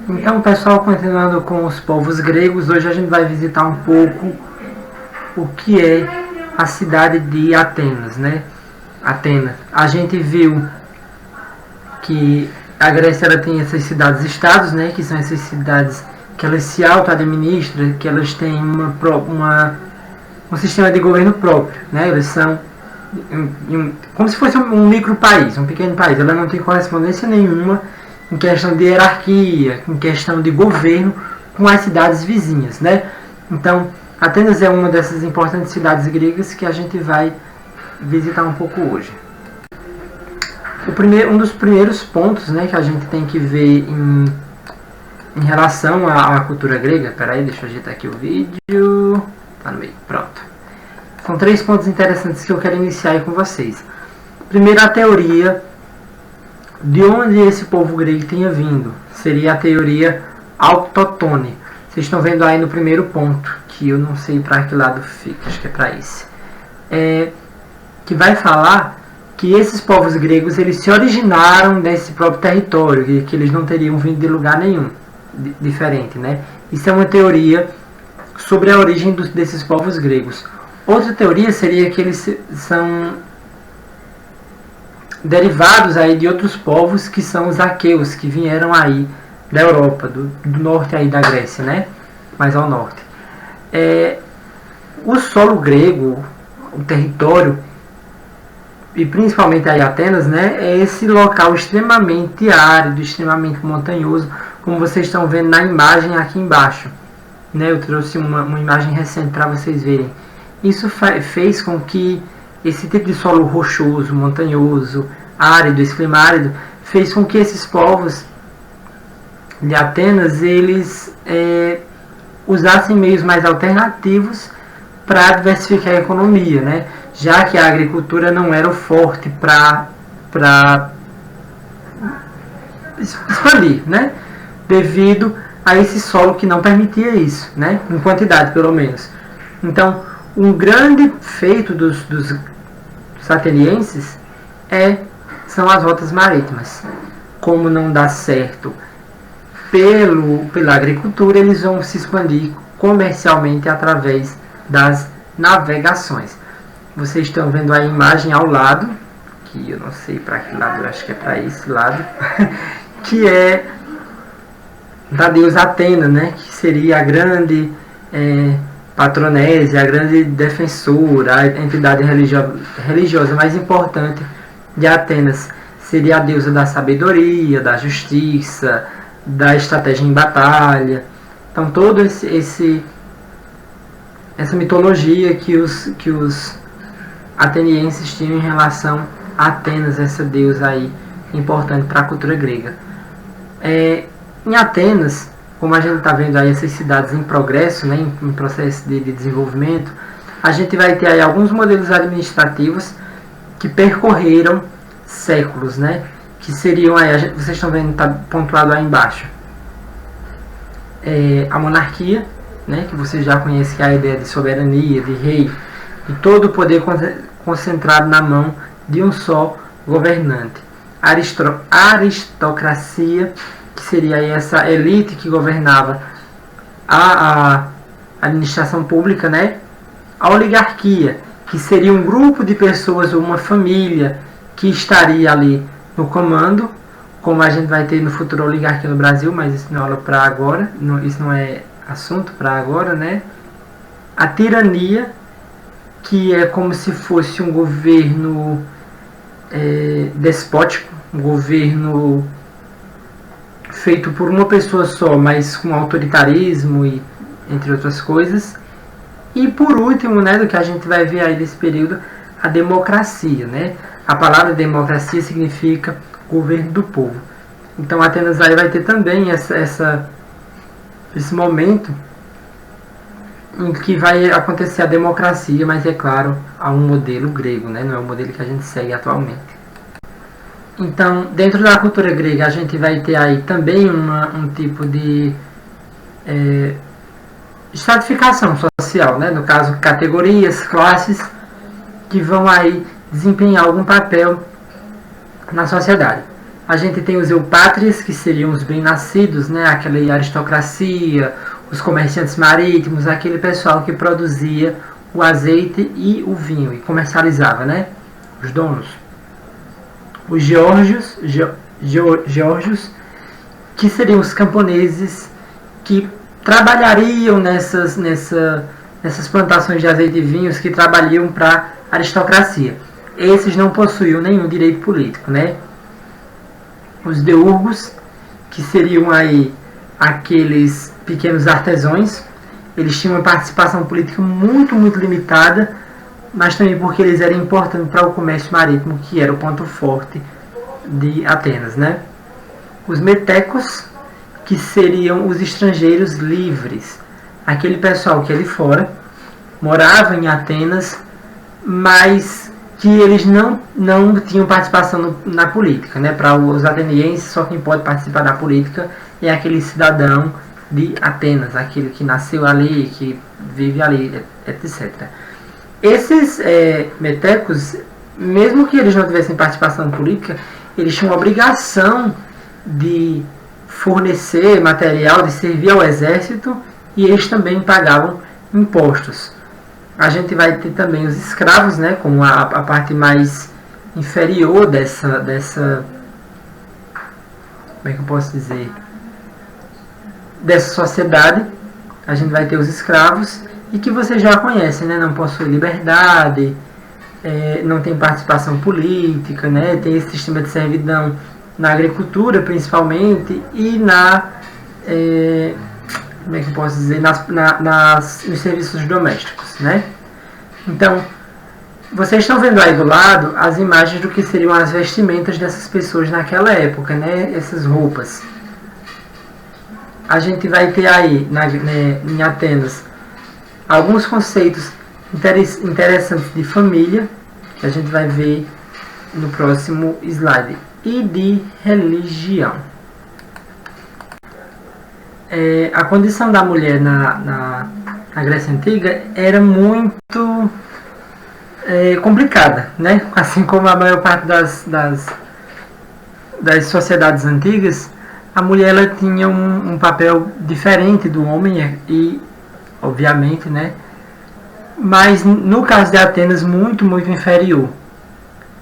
Então, pessoal, continuando com os povos gregos, hoje a gente vai visitar um pouco o que é a cidade de Atenas, né? Atenas. A gente viu que a Grécia ela tem essas cidades-estados, né? Que são essas cidades que elas se auto-administram, que elas têm um sistema de governo próprio, né? Elas são como se fosse um micro-país, um pequeno país. Ela não tem correspondência nenhuma em questão de hierarquia, em questão de governo com as cidades vizinhas, né? Então, Atenas é uma dessas importantes cidades gregas que a gente vai visitar um pouco hoje. Um dos primeiros pontos, né, que a gente tem que ver em relação à cultura grega, peraí, deixa eu ajeitar aqui o vídeo, tá no meio, pronto. São 3 pontos interessantes que eu quero iniciar aí com vocês. Primeiro, a teoria de onde esse povo grego tinha vindo. Seria a teoria autóctone. Vocês estão vendo aí no primeiro ponto, que eu não sei para que lado fica, acho que é para esse. Que vai falar que esses povos gregos eles se originaram desse próprio território, que eles não teriam vindo de lugar nenhum diferente, né? Isso é uma teoria sobre a origem desses povos gregos. Outra teoria seria que eles são derivados aí de outros povos que são os aqueus, que vieram aí da Europa, do norte aí da Grécia, né? Mais ao norte. O solo grego, o território, e principalmente aí Atenas, né? É esse local extremamente árido, extremamente montanhoso, como vocês estão vendo na imagem aqui embaixo, né? Eu trouxe uma imagem recente para vocês verem. Isso fez com que esse tipo de solo rochoso, montanhoso, árido, esse clima árido, fez com que esses povos de Atenas eles usassem meios mais alternativos para diversificar a economia, né? Já que a agricultura não era o forte para expandir, né? Devido a esse solo que não permitia isso, né? Em quantidade, pelo menos. Então, um grande feito dos atenienses são as rotas marítimas. Como não dá certo pela agricultura, eles vão se expandir comercialmente através das navegações. Vocês estão vendo a imagem ao lado, que eu não sei para que lado, eu acho que é para esse lado, que é da deusa Atena, né? Que seria a grande patronésia, a grande defensora, a entidade religiosa mais importante de Atenas. Seria a deusa da sabedoria, da justiça, da estratégia em batalha. Então toda essa mitologia que os atenienses tinham em relação a Atenas, essa deusa aí importante para a cultura grega. Em Atenas, como a gente está vendo aí essas cidades em progresso, né, em processo de desenvolvimento, a gente vai ter aí alguns modelos administrativos que percorreram séculos, né, que seriam aí, vocês estão vendo, está pontuado aí embaixo, a monarquia, né, que vocês já conhecem, que é a ideia de soberania, de rei, e todo o poder concentrado na mão de um só governante. Aristocracia, que seria aí essa elite que governava a administração pública, né? A oligarquia, que seria um grupo de pessoas ou uma família que estaria ali no comando, como a gente vai ter no futuro a oligarquia no Brasil, mas isso não é aula para agora, isso não é assunto para agora, né? A tirania, que é como se fosse um governo despótico, um governo feito por uma pessoa só, mas com autoritarismo e entre outras coisas. E por último, né, do que a gente vai ver aí nesse período, a democracia, né? A palavra democracia significa governo do povo. Então Atenas aí vai ter também esse momento em que vai acontecer a democracia, mas é claro, a um modelo grego, né? Não é o modelo que a gente segue atualmente. Então, dentro da cultura grega, a gente vai ter aí também um tipo de estratificação social, né? No caso, categorias, classes, que vão aí desempenhar algum papel na sociedade. A gente tem os eupátrias, que seriam os bem-nascidos, né? Aquela aristocracia, os comerciantes marítimos, aquele pessoal que produzia o azeite e o vinho e comercializava, né? Os donos. Os geórgios, que seriam os camponeses que trabalhariam nessas plantações de azeite e vinhos, que trabalhariam para a aristocracia. Esses não possuíam nenhum direito político, né? Os deurgos, que seriam aí aqueles pequenos artesãos, eles tinham uma participação política muito limitada, mas também porque eles eram importantes para o comércio marítimo, que era o ponto forte de Atenas, né? Os metecos, que seriam os estrangeiros livres, aquele pessoal que ali fora morava em Atenas, mas que eles não tinham participação na política, né? Para os atenienses, só quem pode participar da política é aquele cidadão de Atenas, aquele que nasceu ali, que vive ali, etc. Esses metecos, mesmo que eles não tivessem participação política, eles tinham a obrigação de fornecer material, de servir ao exército, e eles também pagavam impostos. A gente vai ter também os escravos, né, como a parte mais inferior dessa como é que eu posso dizer, dessa sociedade. A gente vai ter os escravos, e que vocês já conhecem, né, não possuem liberdade, não tem participação política, né, tem esse sistema de servidão na agricultura principalmente, e como é que eu posso dizer, nos serviços domésticos, né? Então, vocês estão vendo aí do lado as imagens do que seriam as vestimentas dessas pessoas naquela época, né? Essas roupas. A gente vai ter aí, em Atenas, alguns conceitos interessantes de família, que a gente vai ver no próximo slide, e de religião. A condição da mulher na Grécia Antiga era muito complicada, né? Assim como a maior parte das sociedades antigas, a mulher ela tinha um papel diferente do homem, e obviamente, né? Mas no caso de Atenas, muito inferior.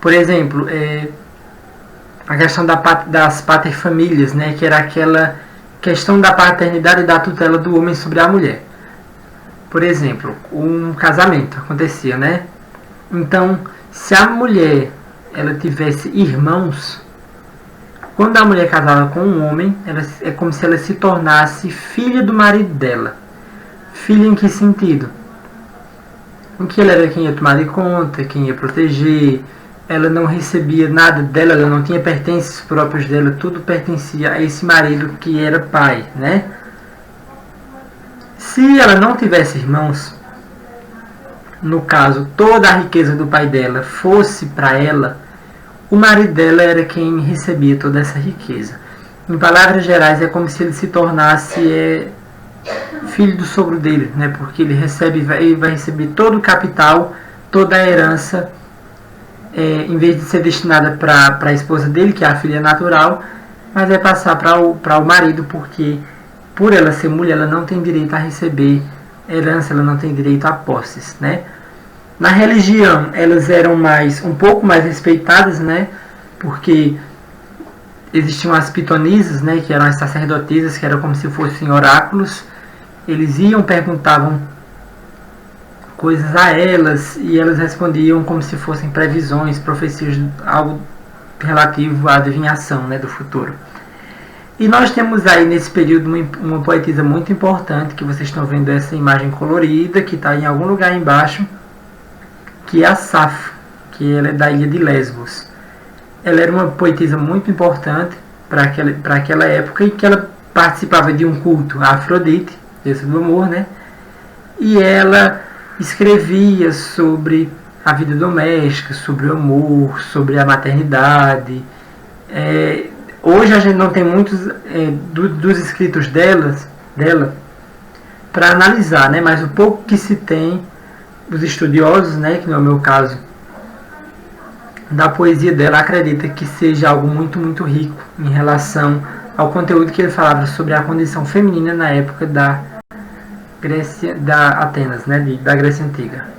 Por exemplo, a questão das paterfamílias, né? Que era aquela questão da paternidade e da tutela do homem sobre a mulher. Por exemplo, um casamento acontecia, né? Então, se a mulher ela tivesse irmãos, quando a mulher casava com um homem, é como se ela se tornasse filha do marido dela. Filha em que sentido? Em que ela era quem ia tomar de conta, quem ia proteger. Ela não recebia nada dela, ela não tinha pertences próprios dela, tudo pertencia a esse marido que era pai, né? Se ela não tivesse irmãos, no caso, toda a riqueza do pai dela fosse para ela, o marido dela era quem recebia toda essa riqueza. Em palavras gerais, é como se ele se tornasse filho do sogro dele, né? Porque ele vai receber todo o capital, toda a herança, em vez de ser destinada para a esposa dele, que é a filha natural, mas vai passar para o marido, porque por ela ser mulher, ela não tem direito a receber herança, ela não tem direito a posses, né? Na religião, elas eram um pouco mais respeitadas, né? Porque existiam as pitonisas, né? Que eram as sacerdotisas, que eram como se fossem oráculos. Eles perguntavam coisas a elas, e elas respondiam como se fossem previsões, profecias, algo relativo à adivinhação, né, do futuro. E nós temos aí nesse período uma poetisa muito importante, que vocês estão vendo essa imagem colorida, que está em algum lugar embaixo, que é a Safo, que ela é da ilha de Lesbos. Ela era uma poetisa muito importante para aquela época, e que ela participava de um culto a Afrodite, deusa do amor, né? E ela escrevia sobre a vida doméstica, sobre o amor, sobre a maternidade. Hoje a gente não tem muitos dos escritos dela para analisar, né? Mas o pouco que se tem, os estudiosos, né, que no meu caso da poesia dela acredita que seja algo muito, muito rico em relação ao conteúdo que ele falava sobre a condição feminina na época da Grécia, da Atenas, né, da Grécia Antiga.